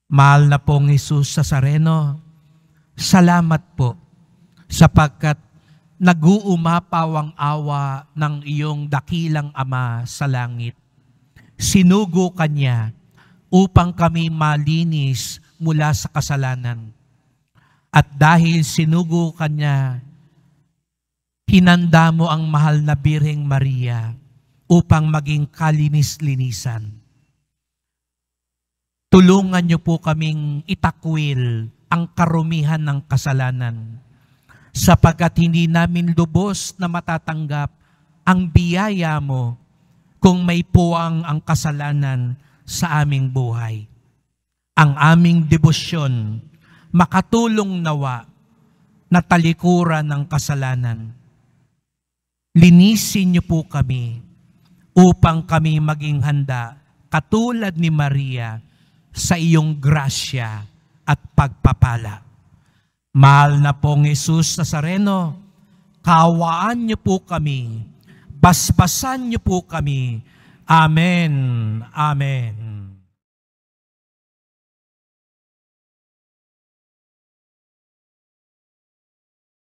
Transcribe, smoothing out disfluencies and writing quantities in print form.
Mahal na pong Jesus Nazareno, salamat po sapagkat nag-uumapaw ang awa ng iyong dakilang Ama sa langit. Sinugo Kanya upang kami malinis mula sa kasalanan. At dahil sinugo Kanya, hinanda mo ang mahal na Birheng Maria upang maging kalinis-linisan. Tulungan niyo po kaming itakwil ang karumihan ng kasalanan sapagkat hindi namin lubos na matatanggap ang biyaya mo kung may puwang ang kasalanan sa aming buhay. Ang aming debosyon makatulong nawa na talikuran ng kasalanan. Linisin niyo po kami upang kami maging handa katulad ni Maria sa iyong grasya at pagpapala. Mahal na pong Jesus Nazareno, kaawaan niyo po kami, basbasan niyo po kami. Amen. Amen.